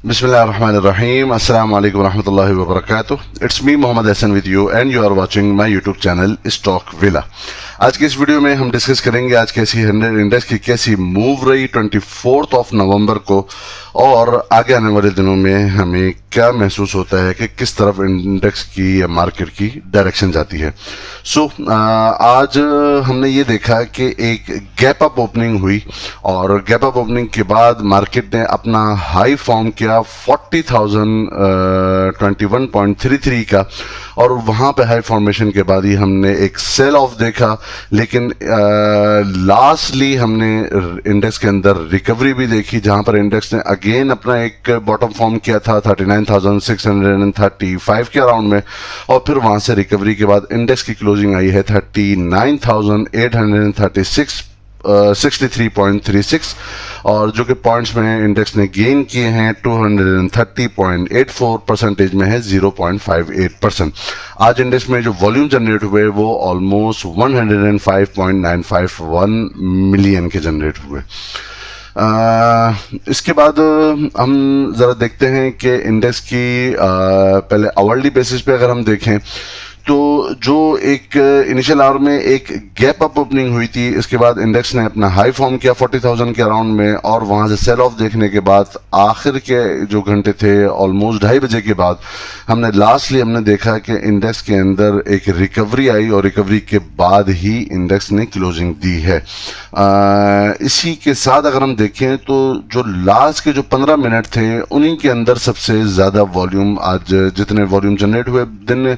Bismillahirrahmanirrahim. Assalamu alaikum warahmatullahi wabarakatuh. It's me Mohammad Hassan with you and you are watching my YouTube channel Stock Villa. आज की इस video में हम discuss करेंगे आज कैसी 100 इंडेक्स की कैसी मूव रही 24 नवंबर को और आगे आने वाले दिनों में हमें क्या महसूस होता है कि किस तरफ इंडेक्स की या मार्केट की डायरेक्शन जाती है। आज हमने ये देखा कि एक गैप अप ओपनिंग हुई और गैप अप ओपनिंग के बाद मार्केट ने अपना हाई फॉर्म किया 40,021.33 का और वहां पे हाई फॉर्मेशन के बाद ही हमने एक सेल ऑफ देखा, लेकिन लास्टली हमने इंडेक्स के अंदर रिकवरी भी देखी जहां पर इंडेक्स ने अगेन अपना एक बॉटम फॉर्म किया था 39,635 के अराउंड में और फिर वहां से रिकवरी के बाद इंडेक्स की क्लोजिंग आई है 39,836 63.36 और जो कि पॉइंट्स में इंडेक्स ने गेन किए हैं 230.84 परसेंटेज में है 0.58%। आज इंडेक्स में जो वॉल्यूम जनरेट हुए वो ऑलमोस्ट 105.951 मिलियन के जनरेट हुए। इसके बाद हम ज़रा देखते हैं कि इंडेक्स की पहले आवरली बेसिस पे अगर हम देखें तो जो एक इनिशियल आवर में एक गैप अप ओपनिंग हुई थी, इसके बाद इंडेक्स ने अपना हाई फॉर्म किया 40,000 के अराउंड में और वहां से सेल ऑफ देखने के बाद आखिर के जो घंटे थे ऑलमोस्ट 2:30 बजे के बाद हमने देखा कि इंडेक्स के अंदर एक रिकवरी आई और रिकवरी के बाद ही इंडेक्स ने क्लोजिंग दी है। इसी के साथ अगर हम देखें तो जो लास्ट के जो 15 मिनट थे उन्हीं के अंदर सबसे ज़्यादा वॉल्यूम आज जितने वॉल्यूम जनरेट हुए दिन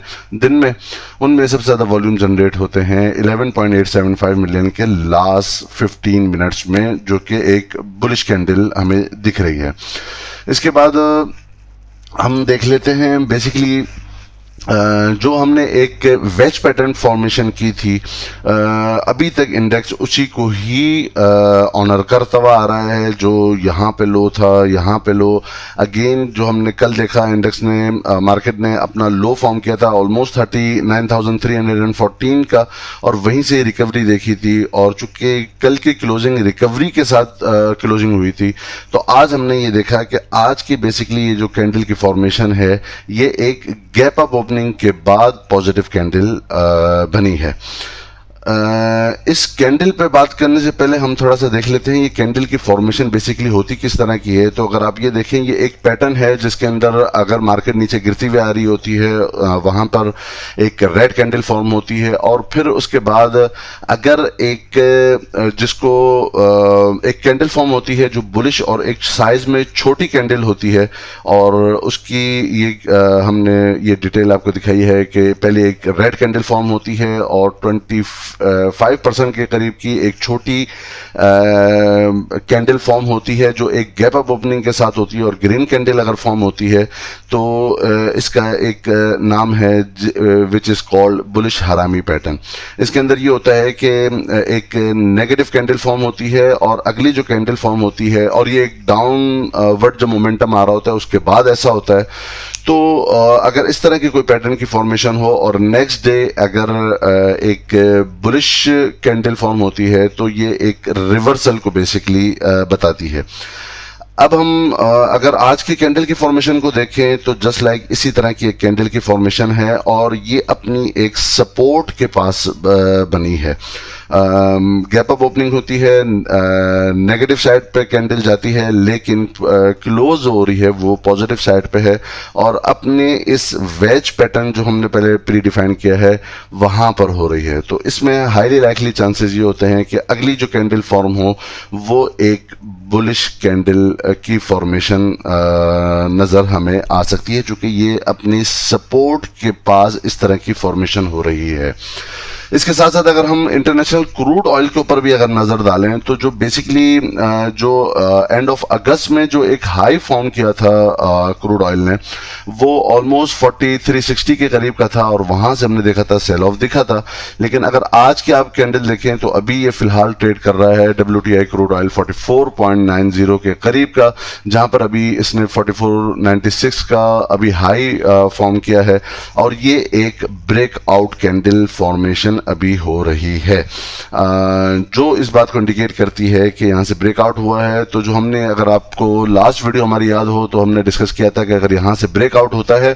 में उनमें सबसे ज़्यादा वॉल्यूम जनरेट होते हैं 11.875 मिलियन के लास्ट 15 मिनट्स में, जो कि एक बुलिश कैंडल हमें दिख रही है। इसके बाद हम देख लेते हैं बेसिकली जो हमने एक वेज पैटर्न फॉर्मेशन की थी, अभी तक इंडेक्स उसी को ही ऑनर करता हुआ आ रहा है। जो यहाँ पे लो था, यहाँ पे लो अगेन जो हमने कल देखा इंडेक्स ने मार्केट ने अपना लो फॉर्म किया था ऑलमोस्ट 39,314 का और वहीं से रिकवरी देखी थी और चूंकि कल की क्लोजिंग रिकवरी के साथ क्लोजिंग हुई थी तो आज हमने ये देखा कि आज की बेसिकली ये जो कैंडल की फॉर्मेशन है ये एक गैप अप ओपनिंग के बाद पॉजिटिव कैंडल बनी है। इस कैंडल पे बात करने से पहले हम थोड़ा सा देख लेते हैं ये कैंडल की फॉर्मेशन बेसिकली होती किस तरह की है। तो अगर आप ये देखें ये एक पैटर्न है जिसके अंदर अगर मार्केट नीचे गिरती हुई आ रही होती है वहां पर एक रेड कैंडल फॉर्म होती है और फिर उसके बाद अगर एक जिसको एक कैंडल फॉर्म होती है जो बुलिश और एक साइज में छोटी कैंडल होती है और उसकी ये हमने ये डिटेल आपको दिखाई है कि पहले एक रेड कैंडल फॉर्म होती है और 5% के करीब की एक छोटी कैंडल फॉर्म होती है जो एक गैप अप ओपनिंग के साथ होती है और ग्रीन कैंडल अगर फॉर्म होती है तो इसका एक नाम है विच इज कॉल्ड बुलिश हरामी पैटर्न। इसके अंदर ये होता है कि एक नेगेटिव कैंडल फॉर्म होती है और अगली जो कैंडल फॉर्म होती है और ये एक डाउनवर्ड जो मोमेंटम आ रहा होता है उसके बाद ऐसा होता है। तो अगर इस तरह की कोई पैटर्न की फॉर्मेशन हो और नेक्स्ट डे अगर एक बुलिश कैंडल फॉर्म होती है तो ये एक रिवर्सल को बेसिकली बताती है। अब हम अगर आज की कैंडल की फॉर्मेशन को देखें तो जस्ट लाइक इसी तरह की एक कैंडल की फॉर्मेशन है और ये अपनी एक सपोर्ट के पास बनी है। गैप अप ओपनिंग होती है, नेगेटिव साइड पे कैंडल जाती है लेकिन क्लोज हो रही है वो पॉजिटिव साइड पे है और अपने इस वेज पैटर्न जो हमने पहले प्री डिफाइन किया है वहां पर हो रही है। तो इसमें हाईली लाइकली चांसेस ये होते हैं कि अगली जो कैंडल फॉर्म हो वो एक बुलिश कैंडल की फॉर्मेशन नज़र हमें आ सकती है, चूंकि ये अपनी सपोर्ट के पास इस तरह की फॉर्मेशन हो रही है। इसके साथ साथ अगर हम इंटरनेशनल क्रूड ऑयल के ऊपर भी अगर नजर डालें तो जो बेसिकली जो एंड ऑफ अगस्त में जो एक हाई फॉर्म किया था क्रूड ऑयल ने वो ऑलमोस्ट 4360 के करीब का था और वहां से हमने देखा था सेल ऑफ दिखा था। लेकिन अगर आज की आप कैंडल देखें तो अभी ये फिलहाल ट्रेड कर रहा है WTI क्रूड ऑयल 44.90 के करीब का, जहां पर अभी इसने 4496 का अभी हाई फॉर्म किया है और ये एक ब्रेकआउट कैंडल फॉर्मेशन फॉर्मेशन अभी हो रही है, जो इस बात को इंडिकेट करती है कि यहाँ से ब्रेकआउट हुआ है। तो जो हमने, अगर आपको लास्ट वीडियो हमारी याद हो तो हमने डिस्कस किया था कि अगर यहाँ से ब्रेकआउट होता है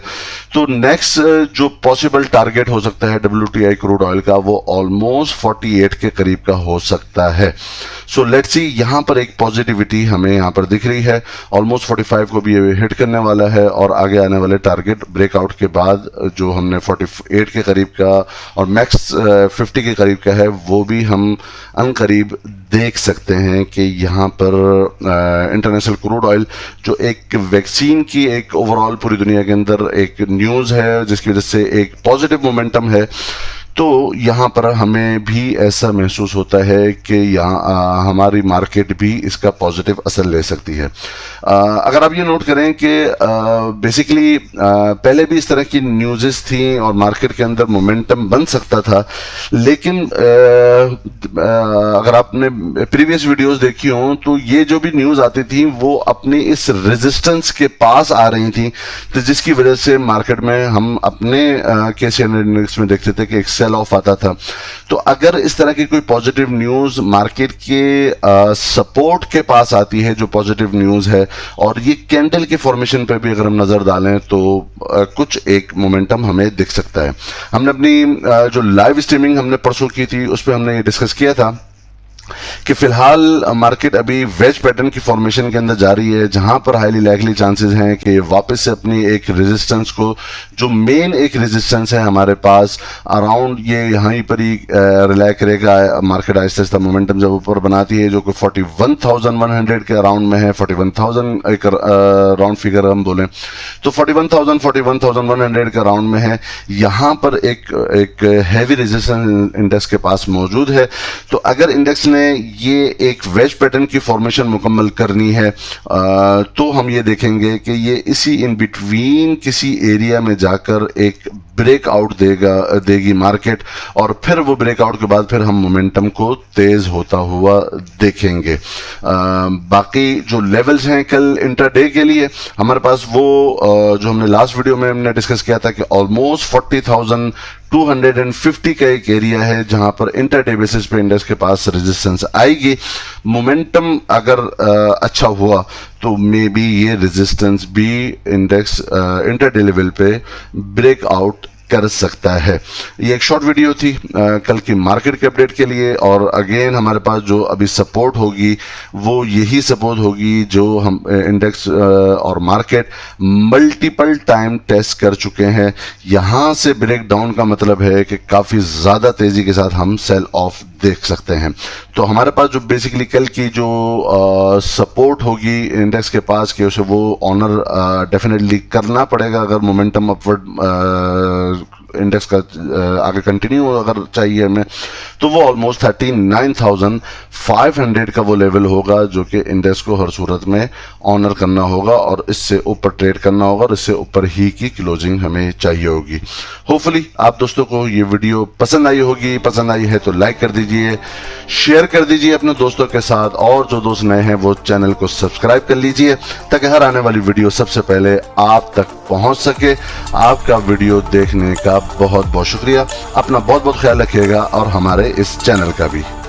तो नेक्स्ट जो पॉसिबल टारगेट हो सकता है WTI क्रूड ऑयल का, वो ऑलमोस्ट 48 के करीब का हो सकता है। सो लेट्स सी, यहाँ पर एक पॉजिटिविटी हमें यहाँ पर दिख रही है, ऑलमोस्ट 45 को भी ये हिट करने वाला है और आगे आने वाले टारगेट ब्रेकआउट के बाद जो हमने 48 के करीब का और मैक्स 50 के करीब का है, वो भी हम अनकरीब देख सकते हैं कि यहाँ पर इंटरनेशनल क्रूड ऑयल जो एक वैक्सीन की एक ओवरऑल पूरी दुनिया के अंदर एक न्यूज़ है जिसकी वजह से एक पॉजिटिव मोमेंटम है, तो यहाँ पर हमें भी ऐसा महसूस होता है कि यहाँ हमारी मार्केट भी इसका पॉजिटिव असर ले सकती है। अगर आप ये नोट करें कि बेसिकली पहले भी इस तरह की न्यूज़ेस थी और मार्केट के अंदर मोमेंटम बन सकता था, लेकिन अगर आपने प्रीवियस वीडियोस देखी हों तो ये जो भी न्यूज़ आती थी वो अपनी इस रेजिस्टेंस के पास आ रही थी, तो जिसकी वजह से मार्केट में हम अपने KC इंडेक्स में देखते थे कि एक सेल ऑफ आता था। तो अगर इस तरह की कोई पॉजिटिव न्यूज़ मार्केट के सपोर्ट के पास आती है, जो पॉजिटिव न्यूज़ है, और ये कैंडल के फॉर्मेशन पे भी अगर हम नज़र डालें तो कुछ एक मोमेंटम हमें दिख सकता है। हमने अपनी जो लाइव स्ट्रीमिंग हमने परसों की थी उस पर हमने ये डिस्कस किया था कि फिलहाल मार्केट अभी वेज पैटर्न की फॉर्मेशन के अंदर जा रही है, जहां पर हाईली लाइकली चांसेस हैं कि वापस से अपनी एक रेजिस्टेंस को, जो मेन एक रेजिस्टेंस है हमारे पास अराउंड ये यहाँ पर ही रिलाई करेगा। मार्केट आहिस्ता आहिस्ता मोमेंटम जब ऊपर बनाती है जो कि 41,100 के अराउंड में है, 41,000 एक राउंड फिगर हम बोलें तो 41,000 41,100 के अराउंड में है। यहाँ पर एक हैवी रेजिस्टेंस इंडेक्स के पास मौजूद है। तो अगर इंडेक्स ने ये एक वेज पैटर्न की फॉर्मेशन मुकम्मल करनी है तो हम ये देखेंगे कि ये इसी इन बिटवीन किसी एरिया में जाकर एक ब्रेकआउट देगी मार्केट, और फिर वो ब्रेकआउट के बाद फिर हम मोमेंटम को तेज होता हुआ देखेंगे। बाकी जो लेवल्स हैं कल इंटरडे के लिए हमारे पास, वो जो हमने लास्ट वीडियो में हमने डिस्कस किया था कि ऑलमोस्ट 40,250 का एक एरिया है जहां पर इंटरडे बेसिस पे इंडेक्स के पास रेजिस्टेंस आएगी। मोमेंटम अगर अच्छा हुआ तो मे बी ये रेजिस्टेंस भी इंडेक्स इंटरडे लेवल पे ब्रेकआउट कर सकता है। ये एक शॉर्ट वीडियो थी कल की मार्केट के अपडेट के लिए, और अगेन हमारे पास जो अभी सपोर्ट होगी वो यही सपोर्ट होगी जो हम इंडेक्स और मार्केट मल्टीपल टाइम टेस्ट कर चुके हैं। यहाँ से ब्रेक डाउन का मतलब है कि काफ़ी ज़्यादा तेज़ी के साथ हम सेल ऑफ देख सकते हैं। तो हमारे पास जो बेसिकली कल की जो सपोर्ट होगी इंडेक्स के पास कि उसे वो ऑनर डेफिनेटली करना पड़ेगा अगर मोमेंटम अपवर्ड इंडेक्स का आगे कंटिन्यू अगर चाहिए हमें, तो वो ऑलमोस्ट 39,500 का वो लेवल होगा जो कि इंडेक्स को हर सूरत में ऑनर करना होगा और इससे ऊपर ट्रेड करना होगा और इससे ऊपर ही की क्लोजिंग हमें चाहिए होगी। होपफुली आप दोस्तों को ये वीडियो पसंद आई होगी। पसंद आई है तो लाइक कर दीजिए, शेयर कर दीजिए अपने दोस्तों के साथ, और जो दोस्त नए हैं वो चैनल को सब्सक्राइब कर लीजिए ताकि हर आने वाली वीडियो सबसे पहले आप तक पहुंच सके। आपका वीडियो देखने का बहुत बहुत शुक्रिया। अपना बहुत बहुत ख्याल रखिएगा और हमारे इस चैनल का भी।